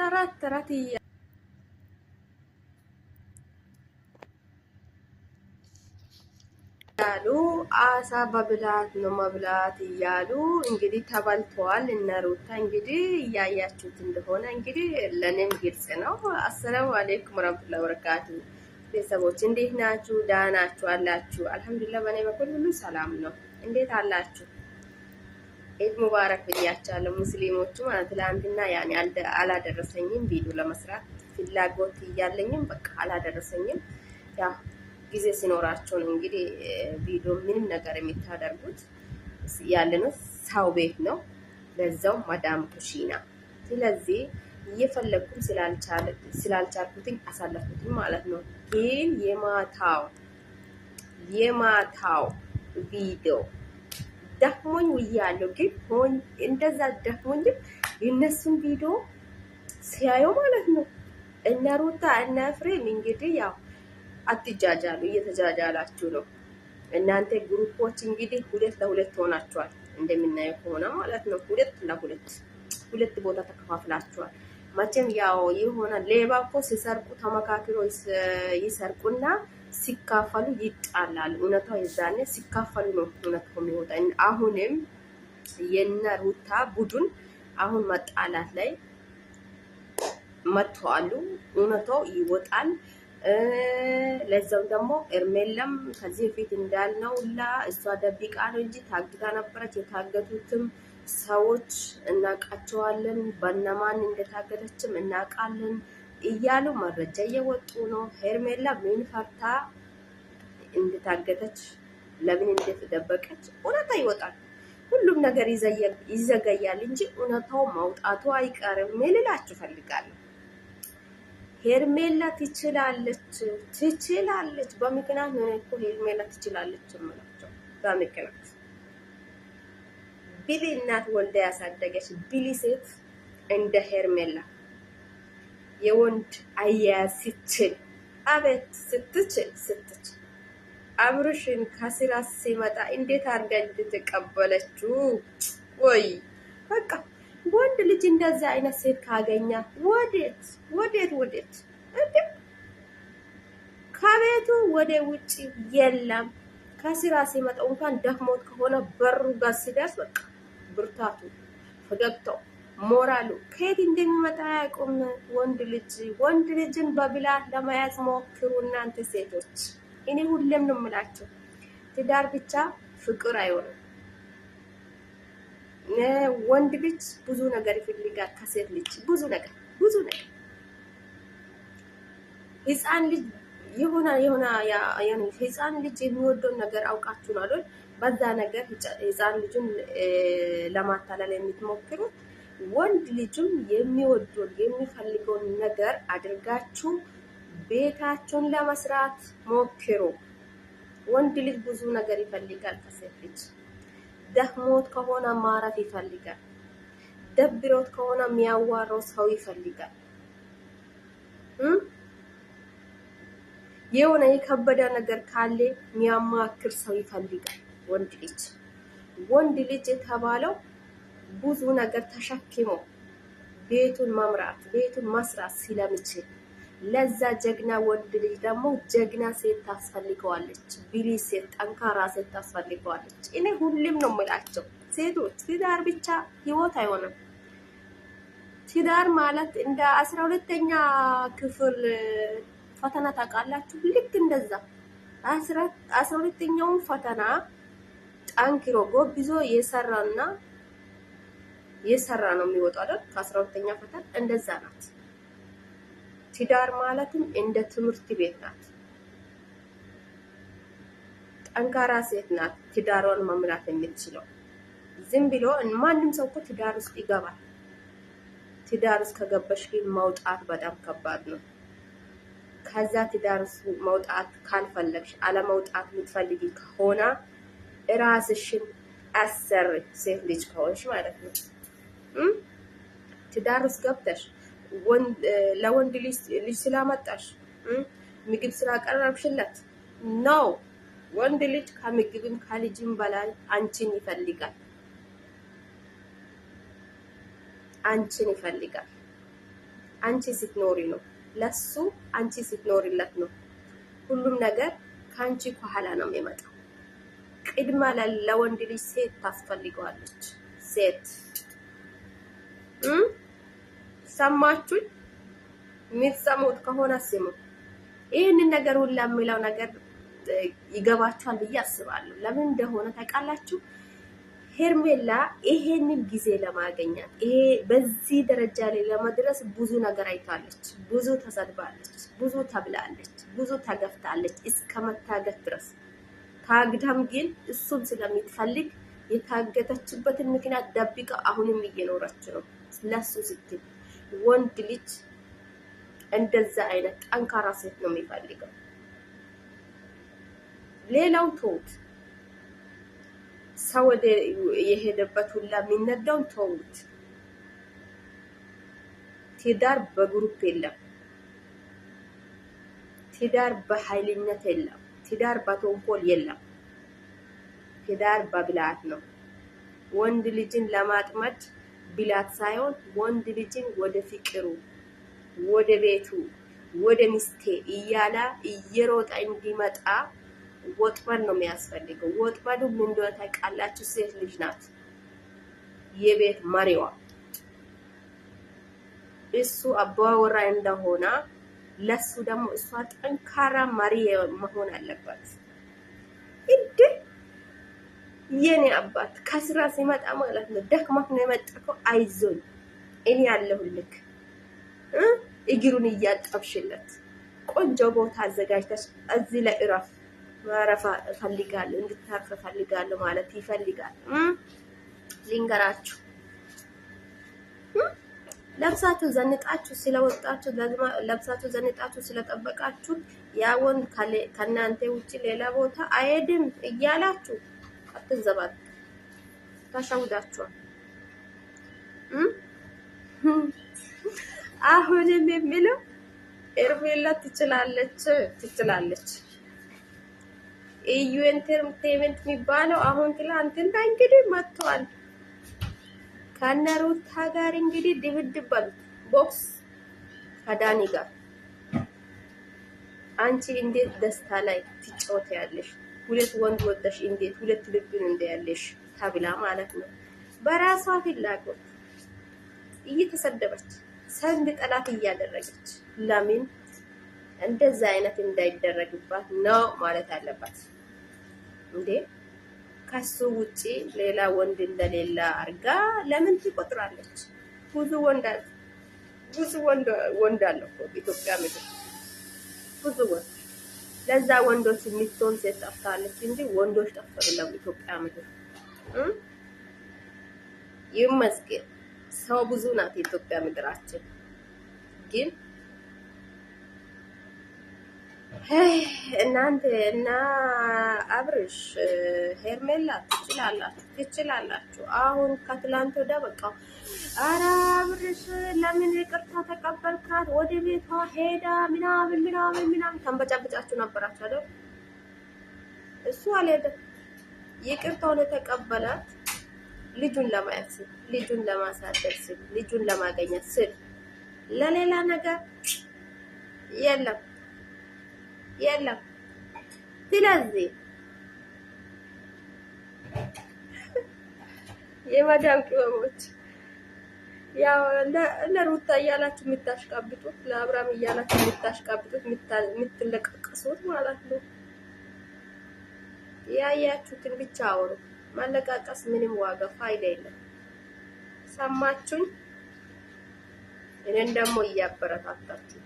ተረት እያሉ አሳ በብላት ነው መብላት እያሉ እንግዲህ ተበልተዋል። እነ ሩታ እንግዲህ እያያችሁት እንደሆነ እንግዲህ ለኔም ግልጽ ነው። አሰላሙ አለይኩም ወራህመቱላሂ ወበረካቱ። ቤተሰቦች እንዴት ናችሁ? ደህና ናችሁ አላችሁ? አልሐምዱሊላህ በኔ በኩል ሁሉ ሰላም ነው። እንዴት አላችሁ? ኢድ ሙባረክ ብያችኋለሁ። ሙስሊሞቹ ማለት ትላንትና ያኔ አላደረሰኝም ቪዲዮ ለመስራት ፍላጎት እያለኝም በቃ አላደረሰኝም። ያ ጊዜ ሲኖራቸው ነው እንግዲህ ቪዲዮ ምንም ነገር የምታደርጉት። ያለነው ሰው ቤት ነው፣ ለዛው ማዳም ኩሽና። ስለዚህ እየፈለኩኝ ስላልቻልኩትኝ አሳለፍኩትኝ ማለት ነው። ግን የማታው ቪዲዮ ደክሞኝ ውያለሁ። ግን እንደዛ ደክሞኝም የነሱን ቪዲዮ ሲያዩ ማለት ነው እነ ሩታ እነ ፍሬም እንግዲህ ያው አትጃጃሉ፣ እየተጃጃላችሁ ነው እናንተ ግሩፖች። እንግዲህ 2 ለ2 ሆናችኋል እንደምናየው ከሆነ ማለት ነው። 2 ቦታ ተከፋፍላችኋል። መቼም ያው የሆነ ሌባ እኮ ሲሰርቁ ተመካክሮ ይሰርቁና ሲካፈሉ ይጣላሉ። እውነታው የዛኔ ሲካፈሉ ነው እውነታው የሚወጣ። አሁንም የነ ሩታ ቡድን አሁን መጣላት ላይ መጥተዋሉ። እውነታው ይወጣል። ለዛው ደግሞ ኤርሜላም ከዚህ በፊት እንዳልነው እሷ ደብቃ ነው እንጂ ታግታ ነበረች። የታገቱትም ሰዎች እናቃቸዋለን፣ በነማን እንደታገተችም እናቃለን እያሉ መረጃ እየወጡ ነው። ሄርሜላ ምን ፈርታ እንደታገተች ለምን እንደተደበቀች እውነታ ይወጣል። ሁሉም ነገር ይዘገያል እንጂ እውነታው ማውጣቱ አይቀርም። ልላችሁ ፈልጋለሁ። ሄርሜላ ትችላለች። በምክንያት ነው እኮ ሄርሜላ ትችላለች የምላቸው በምክንያት ቢሊ እናት ወልዳ ያሳደገች ቢሊ ሴት እንደ ሄርሜላ የወንድ አያያዝ ስትችል፣ አቤት ስትችል አብርሽን ከስራ ሲመጣ እንዴት አድርጋ እንድትቀበለችው ወይ በቃ ወንድ ልጅ እንደዛ አይነት ሴት ካገኛ ወዴት ከቤቱ ወደ ውጪ የለም። ከስራ ሲመጣ እንኳን ደክሞት ከሆነ በሩ ጋር ሲደርስ በቃ ብርታቱ፣ ፈገግታው፣ ሞራሉ ከየት እንደሚመጣ ያቁም። ወንድ ልጅን በብላት ለመያዝ ሞክሩ እናንተ ሴቶች። እኔ ሁሌም ነው የምላችሁ ትዳር ብቻ ፍቅር አይሆንም። ወንድ ልጅ ብዙ ነገር ይፈልጋል ከሴት ልጅ ብዙ ነገር ህፃን ልጅ የሆነ ህፃን ልጅ የሚወደውን ነገር አውቃችሁ ነው አይደል? በዛ ነገር ህፃን ልጅን ለማታለል የምትሞክሩት። ወንድ ልጅም የሚወደውን የሚፈልገውን ነገር አድርጋችሁ ቤታችሁን ለመስራት ሞክሩ። ወንድ ልጅ ብዙ ነገር ይፈልጋል ከሴት ልጅ። ደክሞት ከሆነ ማረፍ ይፈልጋል። ደብሮት ከሆነ የሚያዋራው ሰው ይፈልጋል። የሆነ የከበደ ነገር ካለ የሚያማክር ሰው ይፈልጋል ወንድ ልጅ የተባለው ብዙ ነገር ተሸክሞ ቤቱን መምራት ቤቱን መስራት ስለሚችል ለዛ ጀግና ወንድ ልጅ ደግሞ ጀግና ሴት ታስፈልገዋለች። ቢሊ ሴት፣ ጠንካራ ሴት ታስፈልገዋለች። እኔ ሁሌም ነው የምላቸው ሴቶች ትዳር ብቻ ህይወት አይሆንም። ትዳር ማለት እንደ 12ኛ ክፍል ፈተና ታውቃላችሁ? ልክ እንደዛ 12ኛውን ፈተና ጠንክሮ ጎብዞ የሰራ ነው የሚወጣው አይደል? ከ12ኛ ፈተና እንደዛ ናት። ትዳር ማለትም እንደ ትምህርት ቤት ናት። ጠንካራ ሴት ናት ትዳሯን መምራት የምትችለው። ዝም ብሎ ማንም ሰው እኮ ትዳር ውስጥ ይገባል። ትዳር ውስጥ ከገባሽ ግን መውጣት በጣም ከባድ ነው። ከዛ ትዳር ውስጥ መውጣት ካልፈለግሽ አለመውጣት የምትፈልጊ ከሆነ ራስሽን አሰሪ፣ ሴት ልጅ ከሆንሽ ማለት ነው። ትዳር ውስጥ ገብተሽ ለወንድ ልጅ ስላመጣሽ ምግብ ስላቀረብሽለት ነው። ወንድ ልጅ ከምግብም ከልጅም በላይ አንቺን ይፈልጋል። አንቺ ስትኖሪ ነው። ለሱ አንቺ ስትኖሪለት ነው። ሁሉም ነገር ከአንቺ ከኋላ ነው የሚመጣው። ቅድማ ለወንድ ልጅ ሴት ታስፈልገዋለች። ሴት ሰማችሁኝ? የምትሰሙት ከሆነ ስሙ። ይህንን ነገር ሁላ የሚለው ነገር ይገባችኋል ብዬ አስባለሁ። ለምን እንደሆነ ታውቃላችሁ? ሄርሜላ ይሄንን ጊዜ ለማገኛት ይሄ በዚህ ደረጃ ላይ ለመድረስ ብዙ ነገር አይታለች፣ ብዙ ተሰድባለች፣ ብዙ ተብላለች፣ ብዙ ተገፍታለች እስከ መታገት ድረስ። ታግዳም ግን እሱም ስለምትፈልግ የታገተችበትን ምክንያት ደብቃ አሁንም እየኖረች ነው ለሱ ስትል። ወንድ ልጅ እንደዛ አይነት ጠንካራ ሴት ነው የሚፈልገው። ሌላው ተውት፣ ሰው ወደ የሄደበት ሁላ የሚነዳውን ተውት። ትዳር በግሩፕ የለም። ትዳር በኃይልነት የለም። ትዳር በተንኮል የለም። ትዳር በብልሃት ነው። ወንድ ልጅን ለማጥመድ ብልሃት ሳይሆን ወንድ ልጅን ወደ ፍቅሩ፣ ወደ ቤቱ፣ ወደ ሚስቴ እያላ እየሮጠ እንዲመጣ ወጥመድ ነው የሚያስፈልገው። ወጥመዱ ምን እንደሆነ ታውቃላችሁ? ሴት ልጅ ናት የቤት መሪዋ። እሱ አባወራ እንደሆነ ለሱ ደግሞ እሷ ጠንካራ መሪ መሆን አለባት። እንዴ የኔ አባት ከስራ ሲመጣ ማለት ነው ደክመህ ነው የመጣከው፣ አይዞኝ እኔ ያለሁልክ። እግሩን እያጠብሽለት ቆንጆ ቦታ አዘጋጅተሽ እዚህ ላይ እረፍ፣ ማረፍ እፈልጋለሁ፣ እንድታርፍ እፈልጋለሁ ማለት ይፈልጋል። ልንገራችሁ፣ ለብሳችሁ ዘንጣችሁ ስለወጣችሁ፣ ለብሳችሁ ዘንጣችሁ ስለጠበቃችሁ ያ ወንድ ከእናንተ ውጪ ሌላ ቦታ አይሄድም እያላችሁ አትዘባቱ። ተሸውዳችኋል። አሁንም የሚለው ሄርሜላ ትችላለች። እዩ ኢንተርቴይንመንት የሚባለው አሁን ትላንትና እንግዲህ መጥቷል። ከነሩታ ጋር እንግዲህ ድብድብ በሉት፣ ቦክስ ከዳኒ ጋር። አንቺ እንዴት ደስታ ላይ ትጫወታለሽ? ሁለት ወንድ ወደሽ እንዴት ሁለት ልብን እንደያለሽ ተብላ ማለት ነው። በራሷ ፍላጎት እየተሰደበች ሰንድ ጠላት እያደረገች ለምን እንደዛ አይነት እንዳይደረግባት ነው ማለት አለባት እንዴ? ከሱ ውጪ ሌላ ወንድ እንደሌላ አርጋ ለምን ትቆጥራለች? ብዙ ወንድ አለ እኮ ኢትዮጵያ ምድር፣ ብዙ ወንድ። ለዛ ወንዶች የሚትሆን ሴት ጠፍታለች እንጂ ወንዶች ጠፍተው ኢትዮጵያ ምድር። ይመስገን ሰው ብዙ ናት ኢትዮጵያ ምድራችን። ግን እናንተ እና አብርሽ ሄርሜላ ትችላላችሁ። አሁን ከትላንት ወደ በቃ ኧረ አብርሽ ለምን ይቅርታ ተቀበልካት ወደ ቤቷ ሄዳ ምናምን ተንበጫበጫችሁ ነበራችሁ አይደል? እሱ አልሄደም። ይቅርታውን የተቀበላት ልጁን ለማየት ስል፣ ልጁን ለማሳደግ ስል፣ ልጁን ለማገኘት ስል፣ ለሌላ ነገር የለም። ስለዚህ የማዳም ቅመሞች ያው ለሩታ እያላችሁ የምታሽቃብጡት፣ ለአብራም እያላችሁ የምታሽቃብጡት፣ የምትለቀቅሱት ማለት ነው። ያያችሁትን ብቻ አውሩ። ማለቃቀስ ምንም ዋጋ ፋይዳ የለም። ሰማችሁኝ? እኔን ደግሞ እያበረታታችሁ